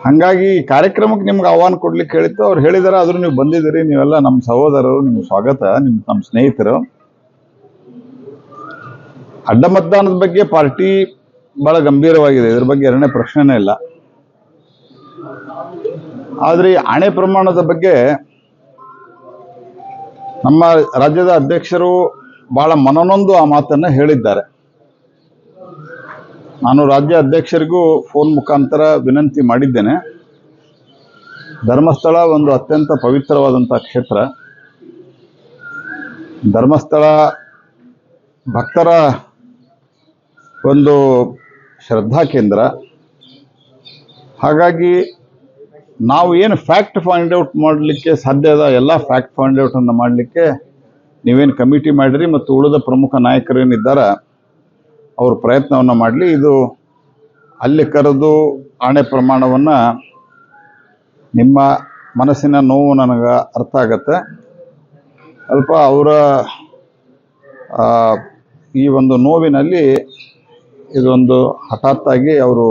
ಹಾಗಾಗಿ ಈ ಕಾರ್ಯಕ್ರಮಕ್ಕೆ ನಿಮ್ಗೆ ಆಹ್ವಾನ ಕೊಡ್ಲಿಕ್ಕೆ ಹೇಳಿತ್ತು. ಅವ್ರು ಹೇಳಿದಾರೆ, ಆದ್ರೂ ನೀವು ಬಂದಿದ್ದೀರಿ. ನೀವೆಲ್ಲ ನಮ್ಮ ಸಹೋದರರು, ನಿಮ್ಗೆ ಸ್ವಾಗತ. ನಮ್ಮ ಸ್ನೇಹಿತರು. ಅಡ್ಡ ಮತದಾನದ ಬಗ್ಗೆ ಪಾರ್ಟಿ ಬಹಳ ಗಂಭೀರವಾಗಿದೆ, ಇದ್ರ ಬಗ್ಗೆ ಎರಡನೇ ಪ್ರಶ್ನೆನೇ ಇಲ್ಲ. ಆದ್ರೆ ಈ ಆಣೆ ಪ್ರಮಾಣದ ಬಗ್ಗೆ ನಮ್ಮ ರಾಜ್ಯದ ಅಧ್ಯಕ್ಷರು ಬಹಳ ಮನನೊಂದು ಆ ಮಾತನ್ನ ಹೇಳಿದ್ದಾರೆ. ನಾನು ರಾಜ್ಯ ಅಧ್ಯಕ್ಷರಿಗೂ ಫೋನ್ ಮುಖಾಂತರ ವಿನಂತಿ ಮಾಡಿದ್ದೇನೆ. ಧರ್ಮಸ್ಥಳ ಒಂದು ಅತ್ಯಂತ ಪವಿತ್ರವಾದಂಥ ಕ್ಷೇತ್ರ. ಧರ್ಮಸ್ಥಳ ಭಕ್ತರ ಒಂದು ಶ್ರದ್ಧಾ ಕೇಂದ್ರ. ಹಾಗಾಗಿ ನಾವು ಏನು ಫ್ಯಾಕ್ಟ್ ಫೈಂಡ್ ಔಟ್ ಮಾಡಲಿಕ್ಕೆ ಸಾಧ್ಯ ಅದ, ಎಲ್ಲ ಫ್ಯಾಕ್ಟ್ ಫೈಂಡ್ ಔಟ್ ಅನ್ನು ಮಾಡಲಿಕ್ಕೆ ನೀವೇನು ಕಮಿಟಿ ಮಾಡಿರಿ ಮತ್ತು ಉಳಿದ ಪ್ರಮುಖ ನಾಯಕರೇನಿದ್ದಾರೆ ಅವರು ಪ್ರಯತ್ನವನ್ನು ಮಾಡಲಿ. ಇದು ಅಲ್ಲಿ ಕರೆದು ಆಣೆ ಪ್ರಮಾಣವನ್ನು, ನಿಮ್ಮ ಮನಸ್ಸಿನ ನೋವು ನನಗೆ ಅರ್ಥ ಆಗತ್ತೆ. ಸ್ವಲ್ಪ ಅವರ ಈ ಒಂದು ನೋವಿನಲ್ಲಿ ಇದೊಂದು ಹಠಾತ್ತಾಗಿ ಅವರು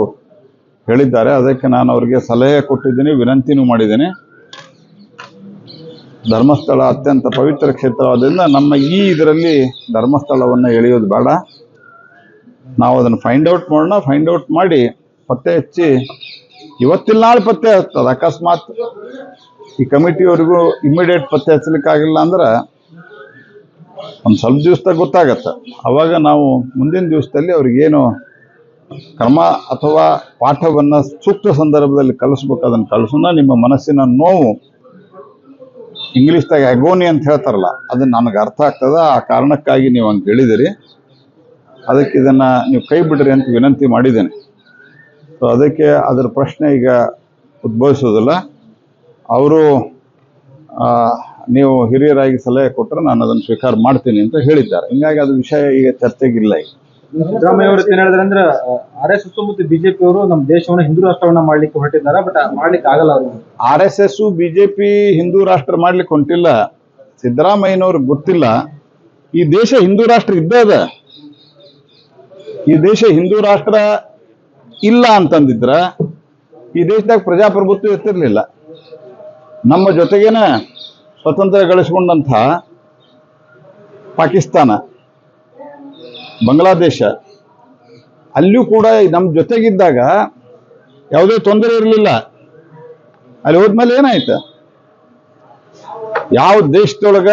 ಹೇಳಿದ್ದಾರೆ. ಅದಕ್ಕೆ ನಾನು ಅವರಿಗೆ ಸಲಹೆ ಕೊಟ್ಟಿದ್ದೀನಿ, ವಿನಂತಿನೂ ಮಾಡಿದ್ದೀನಿ. ಧರ್ಮಸ್ಥಳ ಅತ್ಯಂತ ಪವಿತ್ರ ಕ್ಷೇತ್ರವಾದ್ದರಿಂದ ನಮ್ಮ ಈ ಇದರಲ್ಲಿ ಧರ್ಮಸ್ಥಳವನ್ನು ಎಳೆಯೋದು ಬೇಡ. ನಾವು ಅದನ್ನು ಫೈಂಡ್ ಔಟ್ ಮಾಡೋಣ. ಫೈಂಡ್ ಔಟ್ ಮಾಡಿ ಪತ್ತೆ ಹಚ್ಚಿ, ಇವತ್ತಿಲ್ಲ ನಾಳೆ ಪತ್ತೆ ಹಚ್ತದೆ. ಅಕಸ್ಮಾತ್ ಈ ಕಮಿಟಿಯವರಿಗೂ ಇಮಿಡಿಯೇಟ್ ಪತ್ತೆ ಹಚ್ಚಲಿಕ್ಕಾಗಿಲ್ಲ ಅಂದ್ರೆ ಒಂದು ಸ್ವಲ್ಪ ದಿವಸದಾಗ ಗೊತ್ತಾಗತ್ತೆ. ಅವಾಗ ನಾವು ಮುಂದಿನ ದಿವಸದಲ್ಲಿ ಅವ್ರಿಗೇನು ಕ್ರಮ ಅಥವಾ ಪಾಠವನ್ನು ಸೂಕ್ತ ಸಂದರ್ಭದಲ್ಲಿ ಕಲಿಸ್ಬೇಕು, ಅದನ್ನು ಕಲಿಸೋಣ. ನಿಮ್ಮ ಮನಸ್ಸಿನ ನೋವು, ಇಂಗ್ಲೀಷ್ದಾಗ ಅಗೋನಿ ಅಂತ ಹೇಳ್ತಾರಲ್ಲ, ಅದನ್ನ ನನಗೆ ಅರ್ಥ ಆಗ್ತದ. ಆ ಕಾರಣಕ್ಕಾಗಿ ನೀವು ಹಂಗೆ ಹೇಳಿದಿರಿ. ಅದಕ್ಕೆ ಇದನ್ನು ನೀವು ಕೈ ಬಿಡ್ರಿ ಅಂತ ವಿನಂತಿ ಮಾಡಿದ್ದೇನೆ. ಸೊ ಅದಕ್ಕೆ ಅದರ ಪ್ರಶ್ನೆ ಈಗ ಉದ್ಭವಿಸೋದಿಲ್ಲ. ಅವರು ನೀವು ಹಿರಿಯರಾಗಿ ಸಲಹೆ ಕೊಟ್ಟರೆ ನಾನು ಅದನ್ನು ಸ್ವೀಕಾರ ಮಾಡ್ತೀನಿ ಅಂತ ಹೇಳಿದ್ದಾರೆ. ಹಿಂಗಾಗಿ ಅದು ವಿಷಯ ಈಗ ಚರ್ಚೆಗಿಲ್ಲ. ಈಗ ಸಿದ್ದರಾಮಯ್ಯ ಅವರು ಏನು ಹೇಳಿದ್ರೆ ಅಂದ್ರೆ RSS ಮತ್ತು ಬಿಜೆಪಿ ಅವರು ನಮ್ಮ ದೇಶವನ್ನು ಹಿಂದೂ ರಾಷ್ಟ್ರವನ್ನ ಮಾಡ್ಲಿಕ್ಕೆ ಹೊರಟಿದ್ದಾರೆ. ಬಟ್ ಮಾಡ್ಲಿಕ್ಕೆ ಆಗಲ್ಲ. ಅವರು RSS ಬಿಜೆಪಿ ಹಿಂದೂ ರಾಷ್ಟ್ರ ಮಾಡ್ಲಿಕ್ಕೆ ಹೊಂಟಿಲ್ಲ. ಸಿದ್ದರಾಮಯ್ಯನವ್ರಿಗೆ ಗೊತ್ತಿಲ್ಲ ಈ ದೇಶ ಹಿಂದೂ ರಾಷ್ಟ್ರ ಇದ್ದದ. ಈ ದೇಶ ಹಿಂದೂ ರಾಷ್ಟ್ರ ಇಲ್ಲ ಅಂತಂದಿದ್ರ ಈ ದೇಶದಾಗ ಪ್ರಜಾಪ್ರಭುತ್ವ ಇರ್ತಿರ್ಲಿಲ್ಲ. ನಮ್ಮ ಜೊತೆಗೇನ ಸ್ವತಂತ್ರ ಗಳಿಸಿಕೊಂಡಂಥ ಪಾಕಿಸ್ತಾನ, ಬಾಂಗ್ಲಾದೇಶ, ಅಲ್ಲಿಯೂ ಕೂಡ ನಮ್ಮ ಜೊತೆಗಿದ್ದಾಗ ಯಾವುದೇ ತೊಂದರೆ ಇರಲಿಲ್ಲ. ಅಲ್ಲಿ ಹೋದ್ಮೇಲೆ ಏನಾಯ್ತು? ಯಾವ ದೇಶದೊಳಗ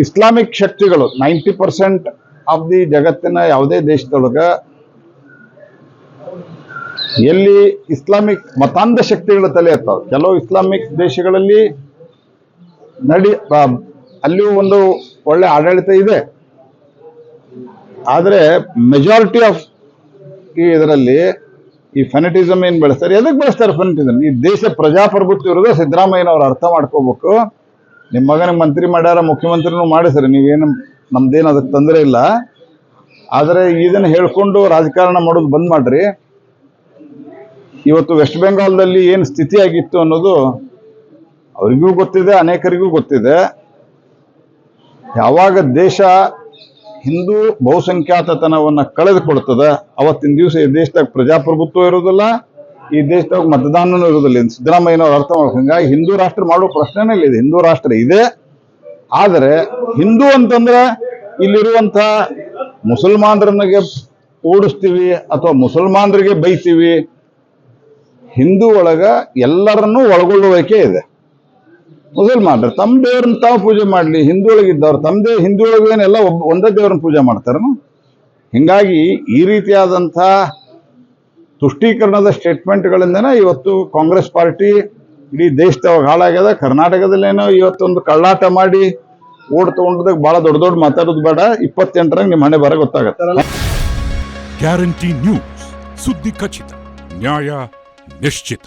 ಇಸ್ಲಾಮಿಕ್ ಶಕ್ತಿಗಳು 90% ಆಫ್ ದಿ ಜಗತ್ತಿನ ಯಾವುದೇ ದೇಶದೊಳಗ ಎಲ್ಲಿ ಇಸ್ಲಾಮಿಕ್ ಮತಾಂಧ ಶಕ್ತಿಗಳು ತಲೆ ಎತ್ತಾವ. ಕೆಲವು ಇಸ್ಲಾಮಿಕ್ ದೇಶಗಳಲ್ಲಿ ಅಲ್ಲಿಯೂ ಒಂದು ಒಳ್ಳೆ ಆಡಳಿತ ಇದೆ. ಆದರೆ ಮೆಜಾರಿಟಿ ಆಫ್ ಈ ಇದರಲ್ಲಿ ಈ ಫೆನೆಟಿಸಮ್ ಏನು ಬೆಳೆಸ್ತಾರೆ, ಎದಕ್ಕೆ ಬೆಳೆಸ್ತಾರೆ ಫೆನೆಟಿಸಮ್? ಈ ದೇಶ ಪ್ರಜಾಪ್ರಭುತ್ವ ಇರೋದು ಸಿದ್ದರಾಮಯ್ಯನವ್ರು ಅರ್ಥ ಮಾಡ್ಕೋಬೇಕು. ನಿಮ್ಮ ಮಗನಿಗೆ ಮಂತ್ರಿ ಮಾಡ್ಯಾರ, ಮುಖ್ಯಮಂತ್ರಿನೂ ಮಾಡಿಸ್ರಿ, ನೀವೇನು ನಮ್ದೇನು ಅದಕ್ಕೆ ತೊಂದರೆ ಇಲ್ಲ. ಆದರೆ ಇದನ್ನು ಹೇಳ್ಕೊಂಡು ರಾಜಕಾರಣ ಮಾಡೋದು ಬಂದ್ ಮಾಡ್ರಿ. ಇವತ್ತು ವೆಸ್ಟ್ ಬೆಂಗಾಲ್ದಲ್ಲಿ ಏನು ಸ್ಥಿತಿ ಆಗಿತ್ತು ಅನ್ನೋದು ಅವರಿಗೂ ಗೊತ್ತಿದೆ, ಅನೇಕರಿಗೂ ಗೊತ್ತಿದೆ. ಯಾವಾಗ ದೇಶ ಹಿಂದೂ ಬಹುಸಂಖ್ಯಾತತನವನ್ನು ಕಳೆದುಕೊಳ್ತದೆ ಅವತ್ತಿನ ದಿವಸ ಈ ದೇಶದಾಗ ಪ್ರಜಾಪ್ರಭುತ್ವ ಇರೋದಿಲ್ಲ, ಈ ದೇಶದಾಗ ಮತದಾನನೂ ಇರೋದಿಲ್ಲ. ಸಿದ್ದರಾಮಯ್ಯನವ್ರು ಅರ್ಥ ಮಾಡ್ಬೇಕು. ಹಿಂಗಾಗಿ ಹಿಂದೂ ರಾಷ್ಟ್ರ ಮಾಡೋ ಪ್ರಶ್ನೆನೇ ಇಲ್ಲ. ಇದು ಹಿಂದೂ ರಾಷ್ಟ್ರ ಇದೆ. ಆದರೆ ಹಿಂದೂ ಅಂತಂದ್ರೆ ಇಲ್ಲಿರುವಂಥ ಮುಸಲ್ಮಾನರನಿಗೆ ಓಡಿಸ್ತೀವಿ ಅಥವಾ ಮುಸಲ್ಮಾನರಿಗೆ ಬೈತೀವಿ. ಹಿಂದೂ ಒಳಗ ಎಲ್ಲರನ್ನೂ ಒಳಗೊಳ್ಳುವಿಕೆ ಇದೆ. ಮುಸಲ್ಮಾನರು ತಮ್ಮ ದೇವ್ರನ್ನ ತಾವು ಪೂಜೆ ಮಾಡಲಿ, ಹಿಂದೂ ಒಳಗಿದ್ದವ್ರು ತಮ್ಮದೇ ಹಿಂದೂ ಒಳಗೇನೆಲ್ಲ ಒಂದೇ ದೇವ್ರನ್ನ ಪೂಜೆ ಮಾಡ್ತಾರ. ಹಿಂಗಾಗಿ ಈ ರೀತಿಯಾದಂಥ ತುಷ್ಟೀಕರಣದ ಸ್ಟೇಟ್ಮೆಂಟ್ಗಳಿಂದನೇ ಇವತ್ತು ಕಾಂಗ್ರೆಸ್ ಪಾರ್ಟಿ ಇಡೀ ದೇಶದವಾಗ ಹಾಳಾಗ್ಯದ. ಕರ್ನಾಟಕದಲ್ಲೇನೋ ಇವತ್ತೊಂದು ಕಳ್ಳಾಟ ಮಾಡಿ ಓಡ್ ತಗೊಂಡದಾಗ ಬಹಳ ದೊಡ್ಡ ದೊಡ್ಡ ಮಾತಾಡೋದು ಬೇಡ. 28ರಂಗೆ ನಿಮ್ಮ ಹಣೆ ಬರ ಗೊತ್ತಾಗತ್ತೆ. ಗ್ಯಾರಂಟಿ ನ್ಯೂಸ್, ಸುದ್ದಿ ಖಚಿತ, ನ್ಯಾಯ ನಿಶ್ಚಿತ.